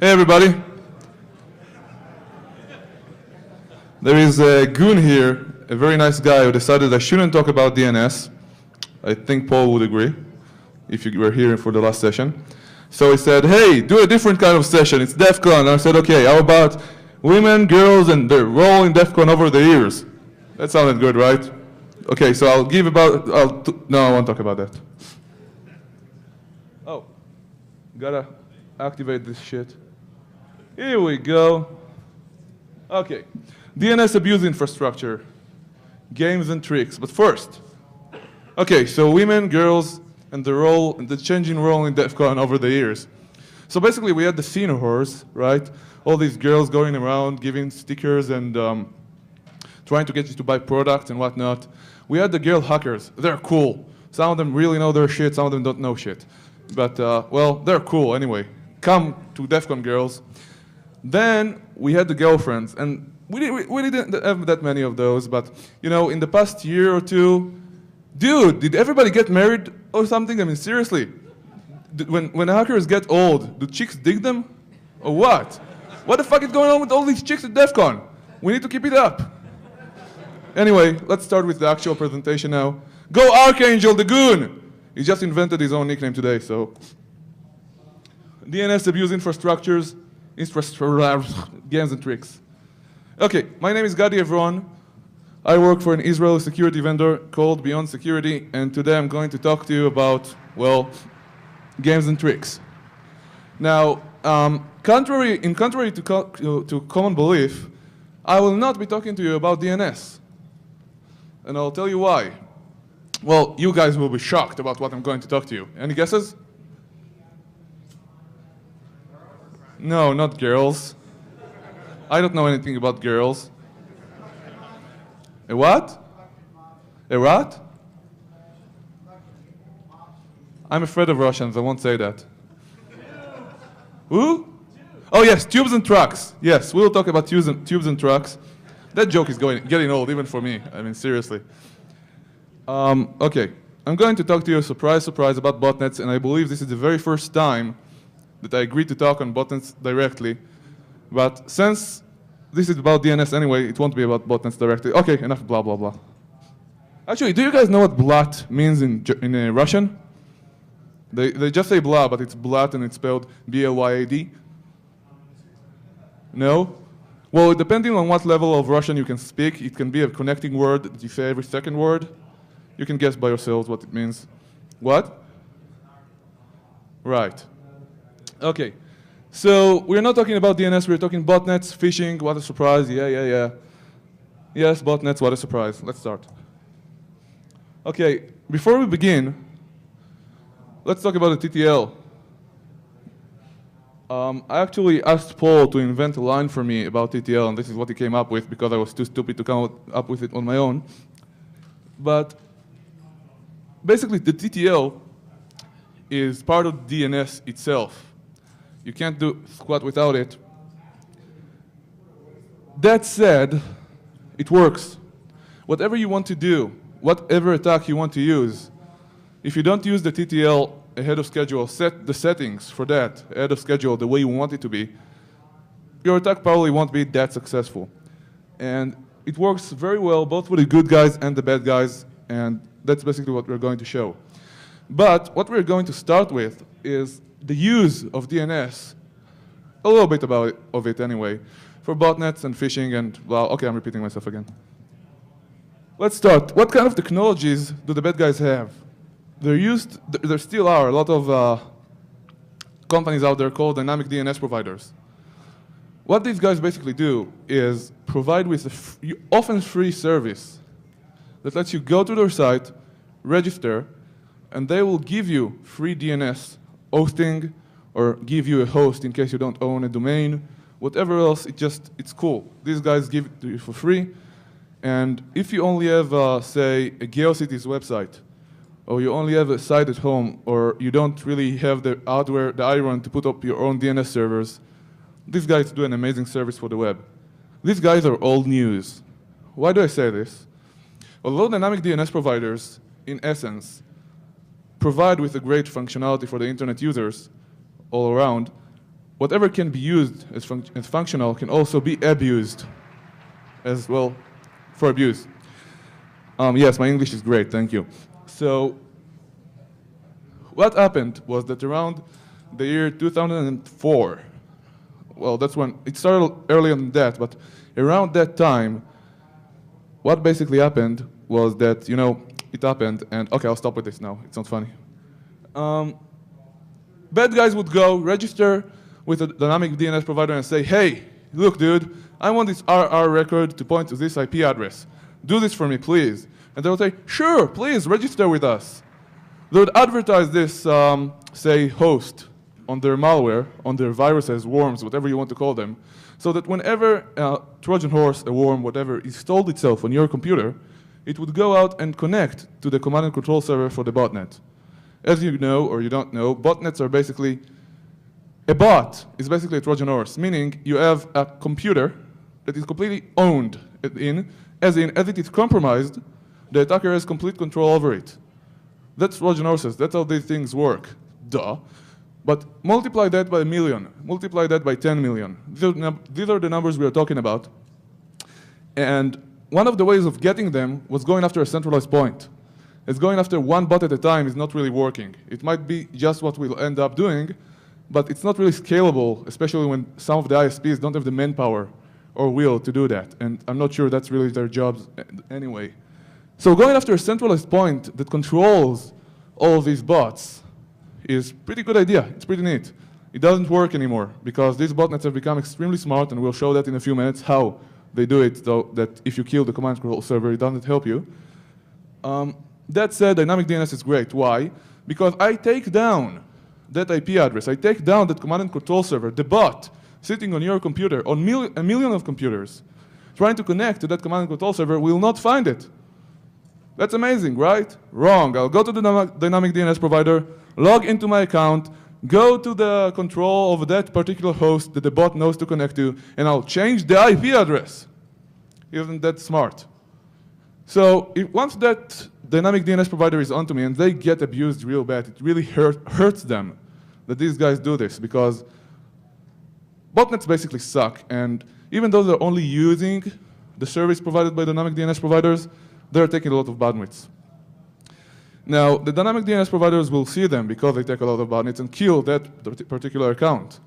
Hey everybody. There is a goon here, a very nice guy who decided I shouldn't talk about DNS. I think Paul would agree, if you were here for the last session. So he said, hey, do a different kind of session, it's Defcon. And I said, okay, how about women, girls, and their role in Defcon over the years? That sounded good, right? Okay, so I'll give about, no, I won't talk about that. Oh, gotta activate this shit. Here we go. Okay, DNS abuse infrastructure, games and tricks. But first, okay, so women, girls, and the role, and the changing role in Defcon over the years. So basically, we had the scene whores, right? All these girls going around giving stickers and trying to get you to buy products and whatnot. We had the girl hackers. They're cool. Some of them really know their shit. Some of them don't know shit. But well, they're cool anyway. Come to Defcon girls. Then we had the girlfriends, and we didn't have that many of those, but you know, in the past year or two, dude, did everybody get married or something? I mean, seriously, when hackers get old, do chicks dig them? Or what? What the fuck is going on with all these chicks at Defcon? We need to keep it up. Anyway, let's start with the actual presentation now. Go Archangel, the goon! He just invented his own nickname today, so. DNS abuse infrastructures, games and tricks. Okay, my name is Gadi Evron. I work for an Israeli security vendor called Beyond Security, and today I'm going to talk to you about, well, games and tricks. Now, contrary to common belief, I will not be talking to you about DNS. And I'll tell you why. Well, you guys will be shocked about what I'm going to talk to you. Any guesses? No, not girls. I don't know anything about girls. A what? A what? I'm afraid of Russians, I won't say that. Who? Oh yes, tubes and trucks. Yes, we'll talk about tubes and trucks. That joke is getting old, even for me. I mean, seriously. Okay, I'm going to talk to you, surprise, surprise, about botnets, and I believe this is the very first time that I agreed to talk on botnets directly. But since this is about DNS anyway, it won't be about botnets directly. Okay, enough blah, blah, blah. Actually, do you guys know what blat means in Russian? They just say blah, but it's blat and it's spelled B-L-Y-A-D. No? Well, depending on what level of Russian you can speak, it can be a connecting word that you say every second word. You can guess by yourselves what it means. What? Right. Okay. So we're not talking about DNS, we're talking botnets, phishing, what a surprise, yeah. Yes, botnets, what a surprise. Let's start. Okay, before we begin, let's talk about the TTL. I actually asked Paul to invent a line for me about TTL, and this is what he came up with because I was too stupid to come up with it on my own. But basically, the TTL is part of DNS itself. You can't do squat without it. That said, it works. Whatever you want to do, whatever attack you want to use, if you don't use the TTL ahead of schedule, set the settings for that ahead of schedule the way you want it to be, your attack probably won't be that successful. And it works very well both with the good guys and the bad guys, and that's basically what we're going to show. But what we're going to start with is the use of DNS, a little bit of it anyway, for botnets and phishing and, well, okay, I'm repeating myself again. Let's start. What kind of technologies do the bad guys have? There still are a lot of companies out there called dynamic DNS providers. What these guys basically do is provide with a often free service that lets you go to their site, register, and they will give you free DNS hosting or give you a host in case you don't own a domain. Whatever else, it's cool. These guys give it to you for free. And if you only have, say, a GeoCities website, or you only have a site at home, or you don't really have the hardware, the iron to put up your own DNS servers, these guys do an amazing service for the web. These guys are old news. Why do I say this? Although dynamic DNS providers, in essence, provide with a great functionality for the internet users all around, whatever can be used as functional can also be abused as well for abuse. Yes, my English is great, thank you. So what happened was that around the year 2004, well, that's when it started earlier than that, but around that time, what basically happened was that, it happened, and okay, I'll stop with this now, it's not funny. Bad guys would go register with a dynamic DNS provider and say, hey, look, dude, I want this RR record to point to this IP address. Do this for me, please. And they would say, sure, please, register with us. They would advertise this, say, host on their malware, on their viruses, worms, whatever you want to call them, so that whenever a Trojan horse, a worm, whatever, installed itself on your computer, it would go out and connect to the command and control server for the botnet. As you know, or you don't know, botnets are basically, a bot is basically a Trojan horse, meaning you have a computer that is completely owned as it is compromised, the attacker has complete control over it. That's Trojan horses, that's how these things work, duh. But multiply that by 1 million, multiply that by 10 million. These are the numbers we are talking about. And one of the ways of getting them was going after a centralized point. As going after one bot at a time is not really working. It might be just what we'll end up doing, but it's not really scalable, especially when some of the ISPs don't have the manpower or will to do that. And I'm not sure that's really their jobs anyway. So going after a centralized point that controls all of these bots is a pretty good idea. It's pretty neat. It doesn't work anymore because these botnets have become extremely smart, and we'll show that in a few minutes how they do it, so that if you kill the command control server, it doesn't help you. That said, dynamic DNS is great. Why? Because I take down that IP address, I take down that command and control server, the bot sitting on your computer, on a million of computers, trying to connect to that command and control server will not find it. That's amazing, right? Wrong. I'll go to the dynamic DNS provider, log into my account, go to the control of that particular host that the bot knows to connect to, and I'll change the IP address. Isn't that smart? So once that dynamic DNS provider is onto me and they get abused real bad, it really hurts them that these guys do this, because botnets basically suck, and even though they're only using the service provided by dynamic DNS providers, they're taking a lot of bandwidth. Now, the dynamic DNS providers will see them because they take a lot of bandwidth and kill that particular account.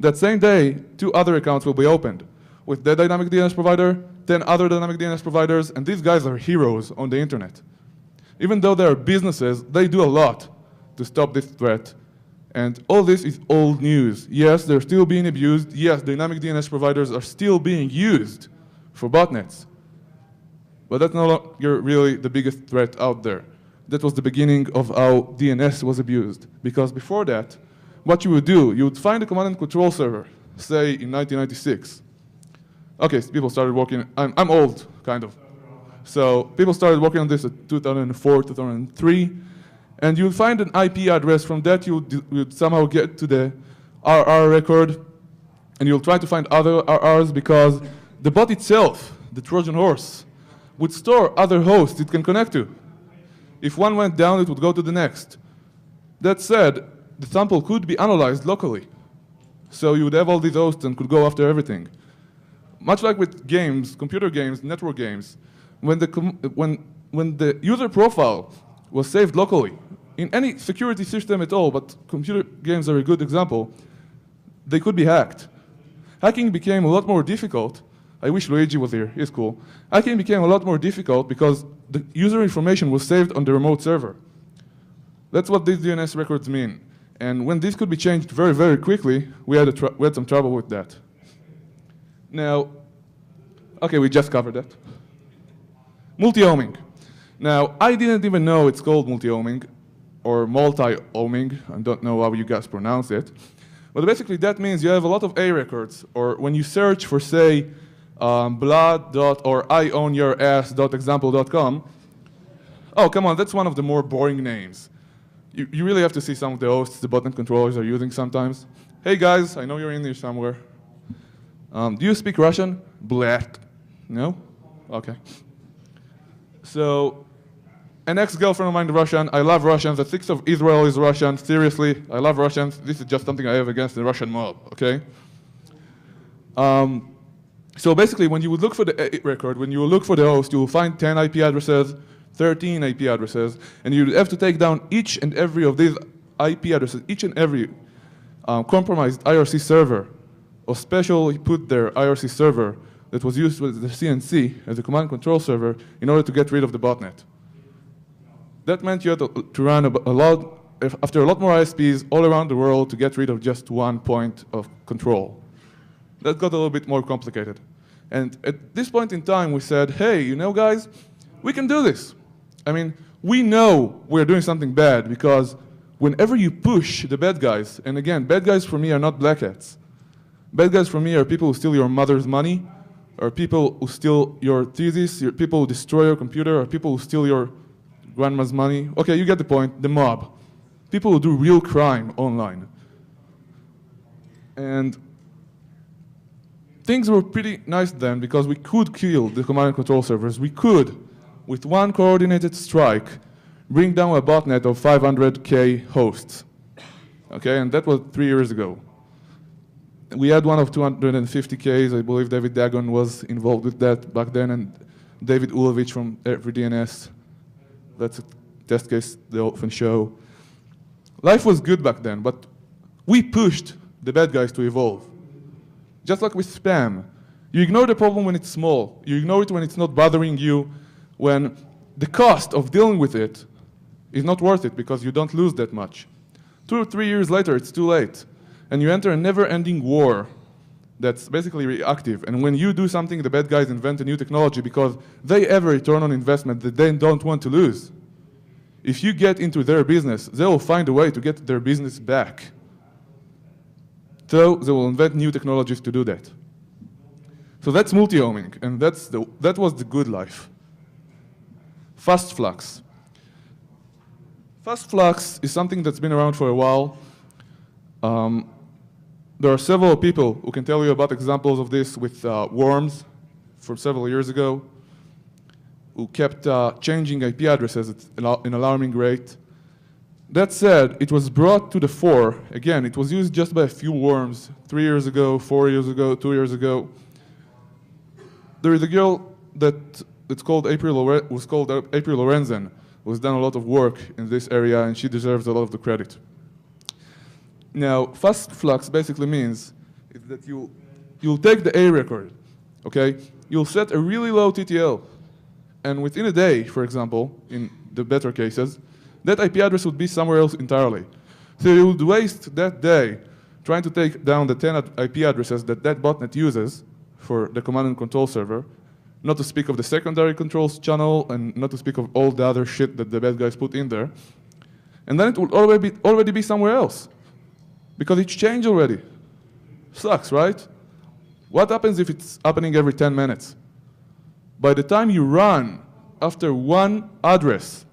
That same day, 2 other accounts will be opened with that dynamic DNS provider, 10 other dynamic DNS providers, and these guys are heroes on the internet. Even though they are businesses, they do a lot to stop this threat. And all this is old news. Yes, they're still being abused. Yes, dynamic DNS providers are still being used for botnets. But that's no longer really the biggest threat out there. That was the beginning of how DNS was abused. Because before that, what you would do, you would find a command and control server, say in 1996. Okay, so people started working, I'm old, kind of. So people started working on this at 2004, 2003, and you'll find an IP address. From that, you'd somehow get to the RR record, and you'll try to find other RRs because the bot itself, the Trojan horse, would store other hosts it can connect to. If one went down, it would go to the next. That said, the sample could be analyzed locally. So you would have all these hosts and could go after everything. Much like with games, computer games, network games, when the user profile was saved locally, in any security system at all, but computer games are a good example, they could be hacked. Hacking became a lot more difficult. I wish Luigi was here, he's cool. Hacking became a lot more difficult because the user information was saved on the remote server. That's what these DNS records mean. And when this could be changed very, very quickly, we had some trouble with that. Now, okay, we just covered that. Multihoming. Now, I didn't even know it's called multihoming or multi-homing. I don't know how you guys pronounce it. But basically, that means you have a lot of A records, or when you search for, say, blood or iownyourass.example.com. Oh, come on, that's one of the more boring names. You really have to see some of the hosts the botnet controllers are using sometimes. Hey guys, I know you're in here somewhere. Do you speak Russian? Blat. No? Okay. So An ex-girlfriend of mine is Russian. I love Russians. The 6th of Israel is Russian. Seriously, I love Russians. This is just something I have against the Russian mob, okay? So basically, when you would look for the record, when you will look for the host, you will find 10 IP addresses, 13 IP addresses, and you have to take down each and every of these IP addresses, each and every compromised IRC server, or specially put their IRC server that was used with the CNC as a command and control server in order to get rid of the botnet. That meant you had to run after a lot more ISPs all around the world to get rid of just one point of control. That got a little bit more complicated. And at this point in time, we said, hey, you know, guys, we can do this. I mean, we know we're doing something bad because whenever you push the bad guys, and again, bad guys for me are not black hats. Bad guys for me are people who steal your mother's money, or people who steal your thesis, people who destroy your computer, or people who steal your grandma's money. Okay, you get the point, the mob. People who do real crime online. And things were pretty nice then because we could kill the command and control servers. We could, with one coordinated strike, bring down a botnet of 500K hosts. Okay, and that was 3 years ago. We had one of 250Ks. I believe David Dagon was involved with that back then, and David Ulovich from Every DNS. That's a test case they often show. Life was good back then, but we pushed the bad guys to evolve. Just like with spam. You ignore the problem when it's small. You ignore it when it's not bothering you, when the cost of dealing with it is not worth it because you don't lose that much. 2 or 3 years later, it's too late. And you enter a never-ending war that's basically reactive. And when you do something, the bad guys invent a new technology because they have a return on investment that they don't want to lose. If you get into their business, they will find a way to get their business back. So they will invent new technologies to do that. So that's multi-homing, and that was the good life. Fast Flux. Fast Flux is something that's been around for a while. There are several people who can tell you about examples of this with worms from several years ago, who kept changing IP addresses at an alarming rate. That said, it was brought to the fore. Again, it was used just by a few worms 3 years ago, 4 years ago, 2 years ago. There is a girl was called April Lorenzen, who has done a lot of work in this area, and she deserves a lot of the credit. Now, Fast Flux basically means is that you'll take the A record, okay? You'll set a really low TTL, and within a day, for example, in the better cases, that IP address would be somewhere else entirely. So you would waste that day trying to take down the 10 IP addresses that botnet uses for the command and control server, not to speak of the secondary controls channel, and not to speak of all the other shit that the bad guys put in there. And then it would already be somewhere else, because it's changed already. Sucks, right? What happens if it's happening every 10 minutes? By the time you run after one address,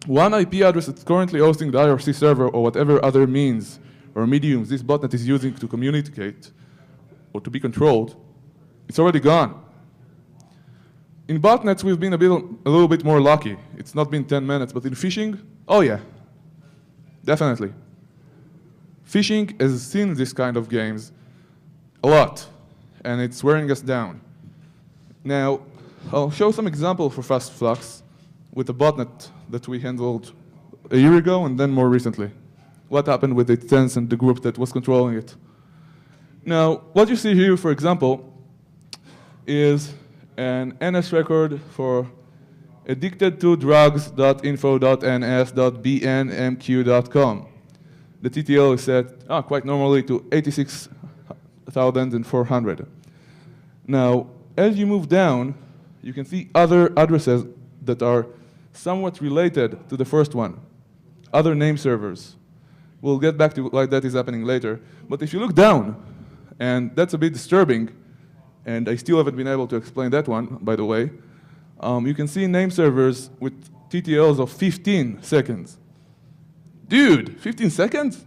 one IP address that's currently hosting the IRC server or whatever other means or mediums this botnet is using to communicate or to be controlled, it's already gone. In botnets, we've been a little bit more lucky. It's not been 10 minutes, but in phishing, oh yeah, definitely. Phishing has seen this kind of games a lot, and it's wearing us down. Now, I'll show some examples for Fast Flux with a botnet that we handled a year ago and then more recently. What happened with its sense and the group that was controlling it. Now, what you see here, for example, is an NS record for addicted2drugs.info.ns.bnmq.com. The TTL is set quite normally to 86,400. Now, as you move down, you can see other addresses that are somewhat related to the first one, other name servers. We'll get back to why that is happening later. But if you look down, and that's a bit disturbing, and I still haven't been able to explain that one, by the way, you can see name servers with TTLs of 15 seconds. Dude, 15 seconds?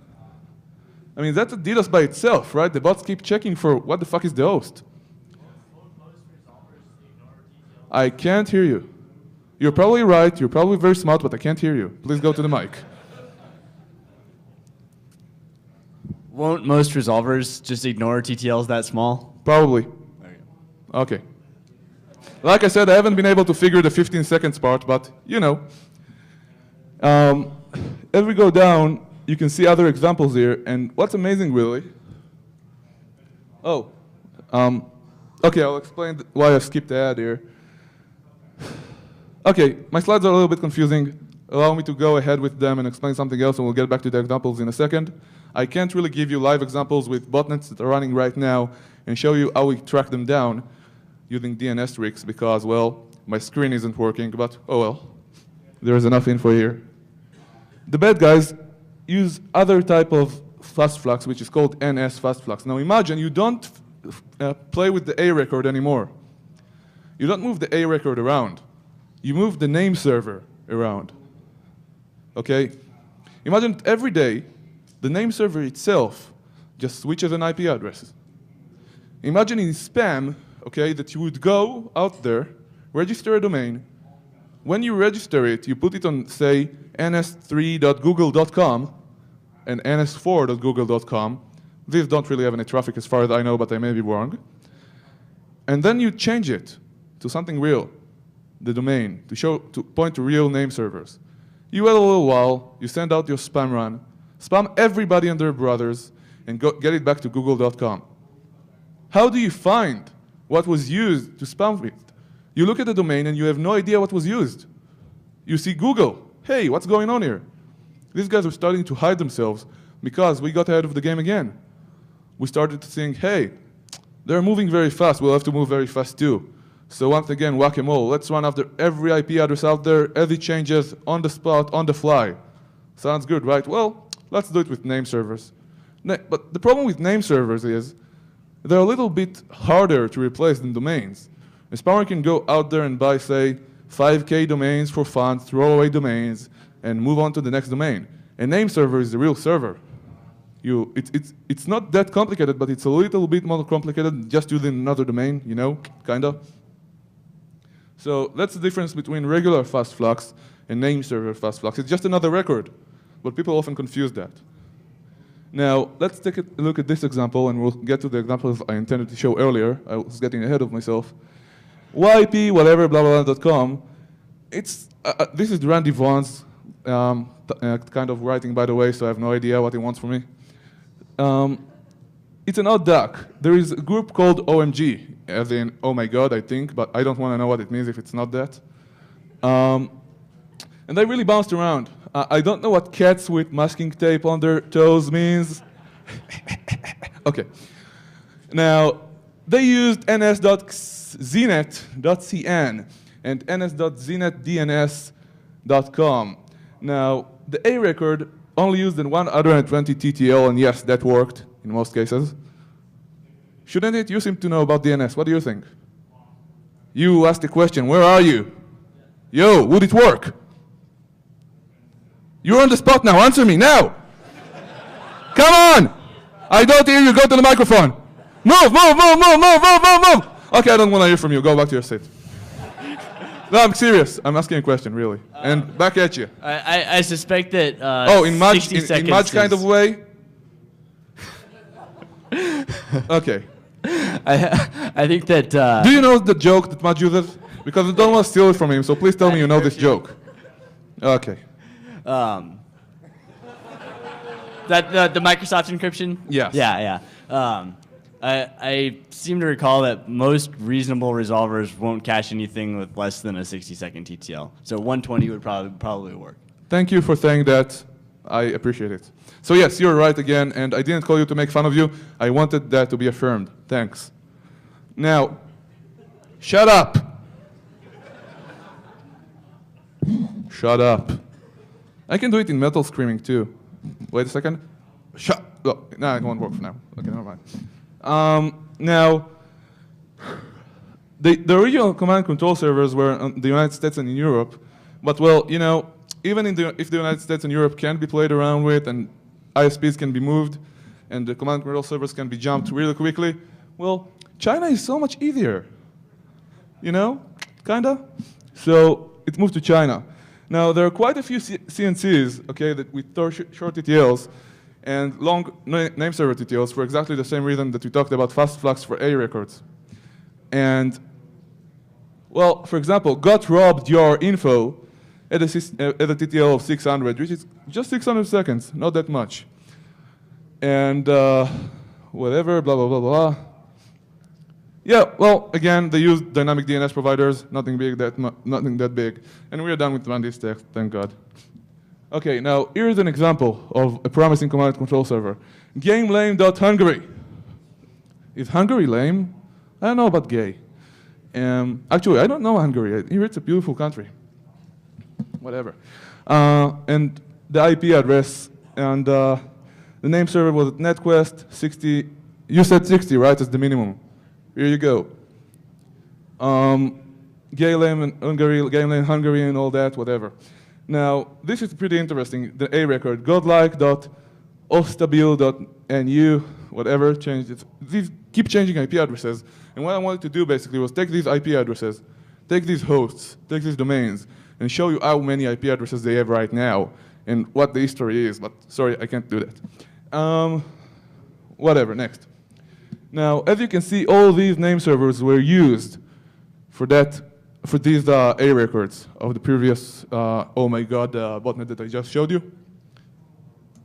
I mean, that's a DDoS by itself, right? The bots keep checking for what the fuck is the host. I can't hear you. You're probably right, you're probably very smart, but I can't hear you. Please go to the mic. Won't most resolvers just ignore TTLs that small? Probably. Okay. Like I said, I haven't been able to figure the 15 seconds part, but you know. As we go down, you can see other examples here, and what's amazing really, okay, I'll explain why I skipped the ad here. Okay, my slides are a little bit confusing. Allow me to go ahead with them and explain something else, and we'll get back to the examples in a second. I can't really give you live examples with botnets that are running right now and show you how we track them down using DNS tricks because, well, my screen isn't working, but oh well, there's enough info here. The bad guys use other type of Fast Flux, which is called NS Fast Flux. Now imagine you don't play with the A record anymore. You don't move the A record around. You move the name server around. Okay? Imagine every day, the name server itself just switches an IP address. Imagine in spam, okay, that you would go out there, register a domain. When you register it, you put it on, say, ns3.google.com and ns4.google.com. These don't really have any traffic as far as I know, but I may be wrong. And then you change it to something real, the domain, to point to real name servers. You wait a little while, you send out your spam run, spam everybody and their brothers, and get it back to google.com. How do you find what was used to spam with? You look at the domain and you have no idea what was used. You see Google. Hey, what's going on here? These guys are starting to hide themselves because we got ahead of the game again. We started to think, hey, they're moving very fast. We'll have to move very fast too. So once again, whack-a-mole. Let's run after every IP address out there as it changes on the spot, on the fly. Sounds good, right? Well, let's do it with name servers. But the problem with name servers is they're a little bit harder to replace than domains. A spammer can go out there and buy, say, 5K domains for fun, throw away domains, and move on to the next domain. A name server is the real server. It's not that complicated, but it's a little bit more complicated just using another domain, you know, kinda. So that's the difference between regular Fast Flux and name server Fast Flux. It's just another record, but people often confuse that. Now, let's take a look at this example, and we'll get to the examples I intended to show earlier. I was getting ahead of myself. YP, whatever, blah, blah, blah.com. This is Randy Vaughn's kind of writing, by the way, so I have no idea what he wants from me. It's an odd duck. There is a group called OMG, as in, oh my God, I think, but I don't want to know what it means if it's not that. And they really bounced around. I don't know what cats with masking tape on their toes means. Okay. Now, they used ns.znet.cn and ns.zenetdns.com. Now, the A record only used in 120 TTL, and yes, that worked in most cases. Shouldn't it? You seem to know about DNS. What do you think? You asked the question, where are you? Yo, would it work? You're on the spot now. Answer me now. Come on. I don't hear you. Go to the microphone. Move, move, move, move, move, move, move, move. Okay, I don't want to hear from you. Go back to your seat. No, I'm serious. I'm asking a question, really. And back at you. I suspect that in much kind of way? Okay. I think that... Do you know the joke that Maj uses? Because I don't want to steal it from him, so please tell me you know this joke. Okay. That the Microsoft encryption? Yes. Yeah. I seem to recall that most reasonable resolvers won't cache anything with less than a 60-second TTL. So 120 would probably work. Thank you for saying that. I appreciate it. So yes, you're right again, and I didn't call you to make fun of you. I wanted that to be affirmed. Thanks. Now, shut up. Shut up. I can do it in metal screaming too. Wait a second. Shut. Oh, no, it won't work for now. Okay, never mind. Now, the original command and control servers were in the United States and in Europe, but well, you know, even if the United States and Europe can be played around with and ISPs can be moved and the command and control servers can be jumped really quickly, well, China is so much easier, you know, kinda. So it moved to China. Now, there are quite a few CNCs, okay, that with short TTLs and long name server TTLs for exactly the same reason that we talked about Fast Flux for A records. And, well, for example, got robbed your info at a TTL of 600, which is just 600 seconds, not that much. And whatever, blah, blah, blah, blah. Yeah, well, again, they use dynamic DNS providers, nothing that big. And we're done with run this text, thank God. Okay, now here's an example of a promising command and control server. GameLame.Hungary. Is Hungary lame? I don't know about gay. Actually, I don't know Hungary. I hear it's a beautiful country. Whatever. And the IP address and the name server was at NetQuest 60. You said 60, right? As the minimum. Here you go. GameLame and Hungary and all that, whatever. Now, this is pretty interesting. The A record, godlike.ostabil.nu, whatever, changed it. These keep changing IP addresses. And what I wanted to do basically was take these IP addresses, take these hosts, take these domains, and show you how many IP addresses they have right now and what the history is. But sorry, I can't do that. Whatever, next. Now, as you can see, all these name servers were used for these A records of the previous, oh my God, botnet that I just showed you.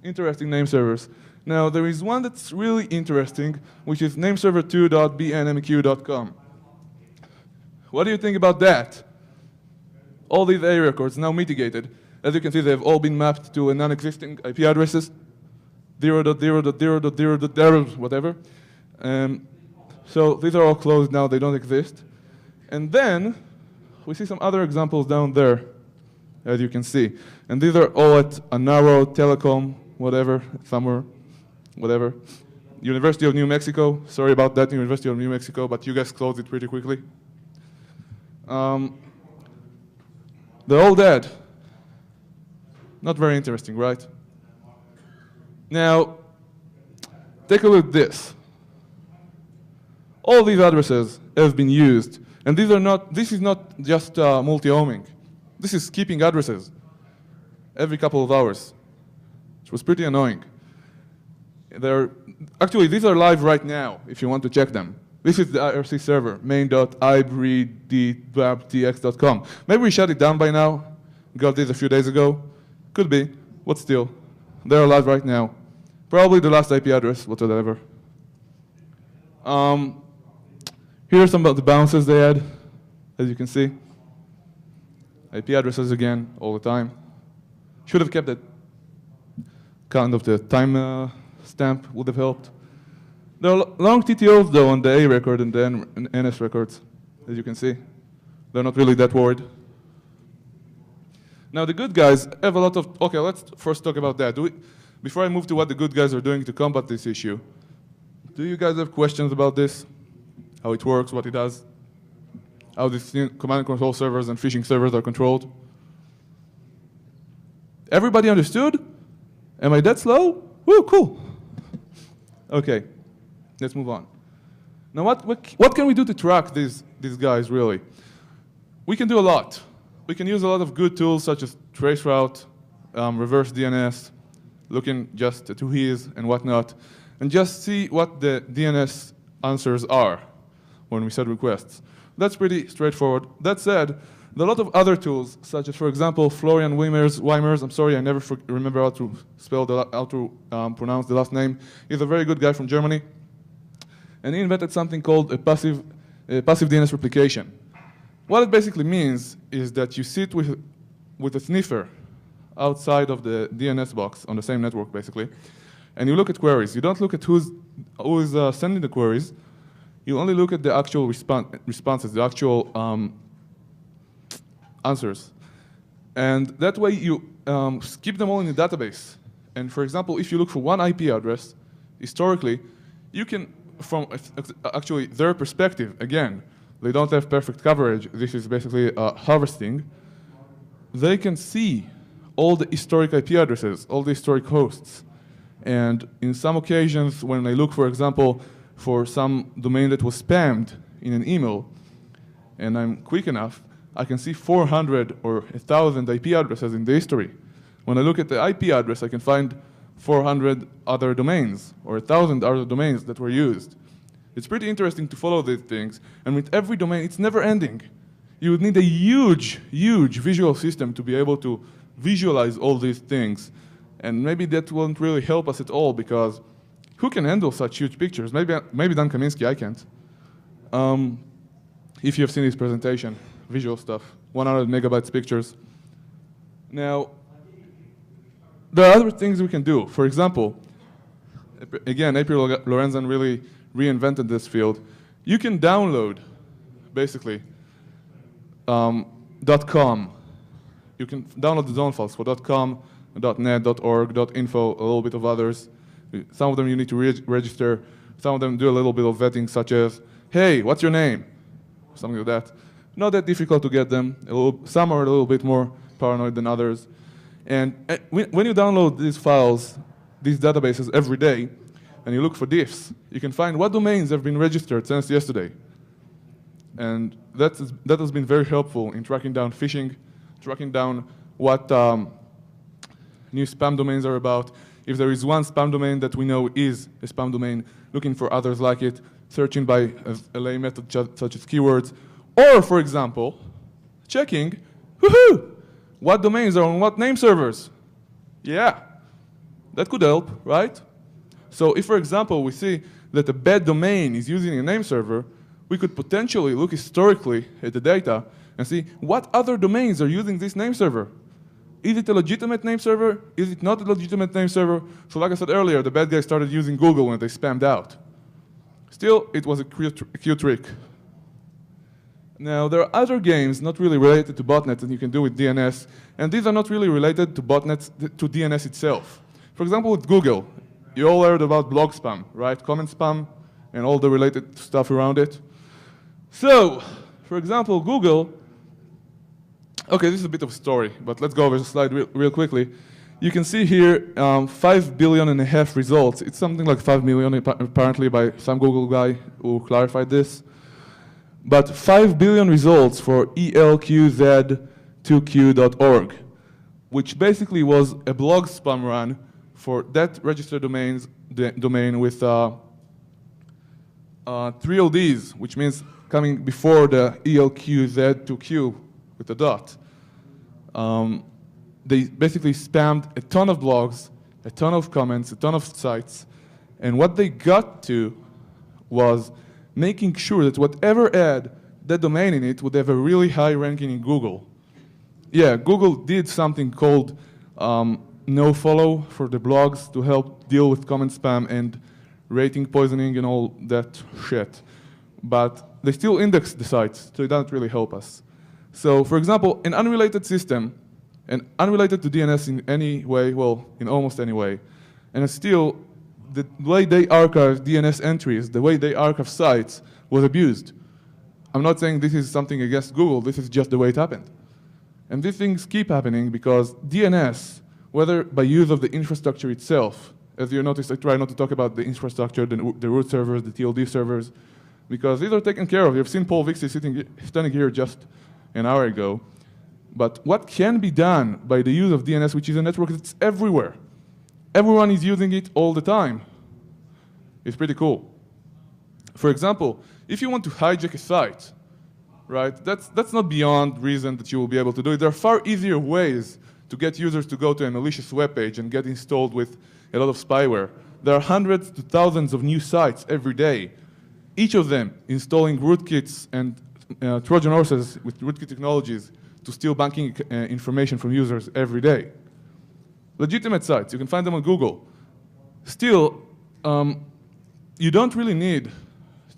Interesting name servers. Now, there is one that's really interesting, which is nameserver2.bnmq.com. What do you think about that? All these A records now mitigated. As you can see, they've all been mapped to a non-existing IP addresses, 0.0.0.0, whatever. So these are all closed now, they don't exist. And then we see some other examples down there, as you can see. And these are all at a narrow telecom, whatever, somewhere, whatever. University of New Mexico, sorry about that, University of New Mexico, but you guys closed it pretty quickly. They're all dead. Not very interesting, right? Now, take a look at this. All these addresses have been used, and this is not just multi-homing. This is skipping addresses every couple of hours, which was pretty annoying. Actually, these are live right now, if you want to check them. This is the IRC server, main.ibreaddtx.com. Maybe we shut it down by now. Got this a few days ago. Could be, but still. They're live right now. Probably the last IP address, whatever. Here are some of the bounces they had, as you can see. IP addresses again, all the time. Should have kept that. Kind of the time stamp would have helped. There are long TTLs though on the A record and the NS records, as you can see. They're not really that worried. Now the good guys have a lot of, okay, let's first talk about that. Before I move to what the good guys are doing to combat this issue, do you guys have questions about this? How it works, what it does? How these command and control servers and phishing servers are controlled? Everybody understood? Am I that slow? Woo, cool. Okay, let's move on. Now what can we do to track these guys really? We can do a lot. We can use a lot of good tools such as traceroute, reverse DNS, looking just at who he is and whatnot, and just see what the DNS answers are when we set requests. That's pretty straightforward. That said, there are a lot of other tools, such as, for example, Florian Weimers. I'm sorry, I never remember how to pronounce the last name. He's a very good guy from Germany, and he invented something called a passive DNS replication. What it basically means is that you sit with a sniffer outside of the DNS box on the same network, basically, and you look at queries. You don't look at who is sending the queries. You only look at the actual responses, the actual answers. And that way you keep them all in the database. And for example, if you look for one IP address, historically, you can, from actually their perspective, again, they don't have perfect coverage. This is basically harvesting. They can see all the historic IP addresses, all the historic hosts. And in some occasions, when they look, for example, for some domain that was spammed in an email, and I'm quick enough, I can see 400 or 1,000 IP addresses in the history. When I look at the IP address, I can find 400 other domains or 1,000 other domains that were used. It's pretty interesting to follow these things, and with every domain, it's never ending. You would need a huge, huge visual system to be able to visualize all these things. And maybe that won't really help us at all, because who can handle such huge pictures? Maybe Dan Kaminsky, I can't. If you have seen his presentation, visual stuff, 100 megabytes pictures. Now, there are other things we can do. For example, again, April Lorenzan really reinvented this field. You can download, basically, .com. You can download the zone files for .com, .net, .org, .info, a little bit of others. Some of them you need to register. Some of them do a little bit of vetting, such as, hey, what's your name? Something like that. Not that difficult to get them. Some are a little bit more paranoid than others. And when you download these files, these databases every day, and you look for diffs, you can find what domains have been registered since yesterday. And that has been very helpful in tracking down phishing, tracking down what new spam domains are about. If there is one spam domain that we know is a spam domain, looking for others like it, searching by a lay method such as keywords, or, for example, checking, woohoo, what domains are on what name servers. Yeah, that could help, right? So if, for example, we see that a bad domain is using a name server, we could potentially look historically at the data and see what other domains are using this name server. Is it a legitimate name server? Is it not a legitimate name server? So like I said earlier, the bad guys started using Google when they spammed out. Still, it was a cute trick. Now, there are other games not really related to botnets that you can do with DNS, and these are not really related to botnets, to DNS itself. For example, with Google, you all heard about blog spam, right? Comment spam and all the related stuff around it. So, for example, Google, okay, this is a bit of a story, but let's go over the slide real quickly. You can see here 5.5 billion results. It's something like 5 million apparently by some Google guy who clarified this. But 5 billion results for elqz2q.org, which basically was a blog spam run for that registered domain with 3 LDs, which means coming before the elqz2q with a dot. They basically spammed a ton of blogs, a ton of comments, a ton of sites, and what they got to was making sure that whatever had that domain in it would have a really high ranking in Google. Yeah, Google did something called nofollow for the blogs to help deal with comment spam and rating poisoning and all that shit. But they still index the sites, so it doesn't really help us. So, for example, an unrelated system, and unrelated to DNS in any way, well, in almost any way, and it's still the way they archive DNS entries, the way they archive sites, was abused. I'm not saying this is something against Google, this is just the way it happened. And these things keep happening because DNS, whether by use of the infrastructure itself, as you notice, I try not to talk about the infrastructure, the root servers, the TLD servers, because these are taken care of. You've seen Paul Vixie standing here just an hour ago. But what can be done by the use of DNS, which is a network that's everywhere? Everyone is using it all the time. It's pretty cool. For example, if you want to hijack a site, right, that's not beyond reason that you will be able to do it. There are far easier ways to get users to go to a malicious web page and get installed with a lot of spyware. There are hundreds to thousands of new sites every day, each of them installing rootkits and Trojan horses with rootkit technologies to steal banking information from users every day. Legitimate sites, you can find them on Google. Still, you don't really need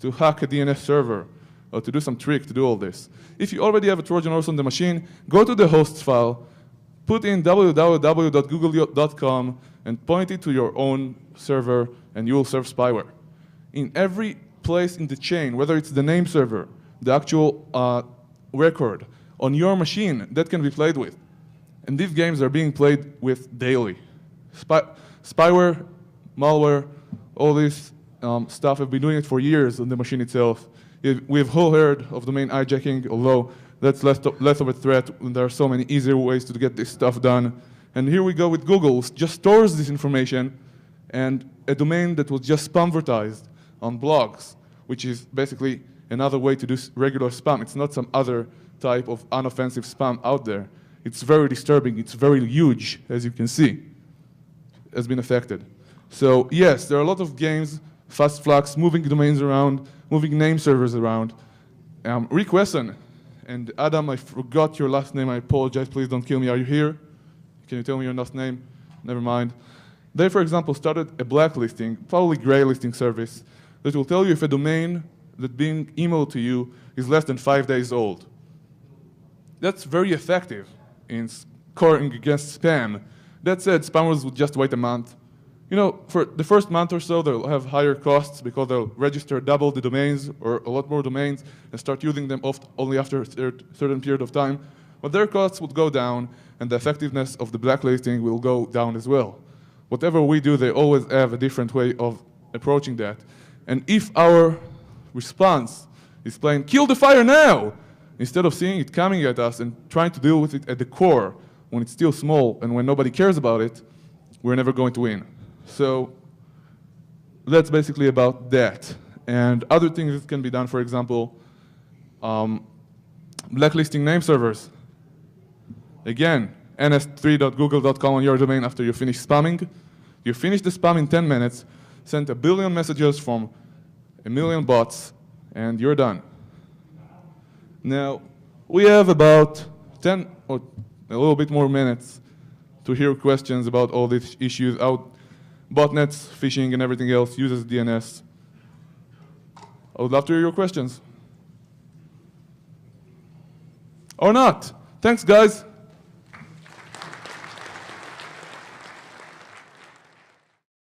to hack a DNS server or to do some trick to do all this. If you already have a Trojan horse on the machine, go to the hosts file, put in www.google.com and point it to your own server and you will serve spyware. In every place in the chain, whether it's the name server, the actual record, on your machine, that can be played with. And these games are being played with daily. Spyware, malware, all these stuff. I've been doing it for years on the machine itself. We've all heard of domain hijacking, although that's less of a threat. There are so many easier ways to get this stuff done. And here we go with Google. Just stores this information, and a domain that was just spamvertised on blogs, which is basically another way to do regular spam. It's not some other type of unoffensive spam out there. It's very disturbing. It's very huge, as you can see, has been affected. So yes, there are a lot of games, Fast Flux, moving domains around, moving name servers around. Requesson, and Adam, I forgot your last name. I apologize. Please don't kill me. Are you here? Can you tell me your last name? Never mind. They, for example, started a blacklisting, probably gray listing service, that will tell you if a domain that's being emailed to you is less than 5 days old. That's very effective in scoring against spam. That said, spammers would just wait a month. You know, for the first month or so, they'll have higher costs because they'll register double the domains or a lot more domains and start using them only after a certain period of time. But their costs would go down, and the effectiveness of the blacklisting will go down as well. Whatever we do, they always have a different way of approaching that. And if our response is playing, kill the fire now, instead of seeing it coming at us and trying to deal with it at the core, when it's still small and when nobody cares about it, we're never going to win. So that's basically about that. And other things that can be done, for example, blacklisting name servers. Again, ns3.google.com on your domain after you finish spamming. You finish the spam in 10 minutes, send 1 billion messages from 1 million bots, and you're done. Now, we have about 10 or a little bit more minutes to hear questions about all these issues, botnets, phishing, and everything else uses DNS. I would love to hear your questions. Or not. Thanks, guys.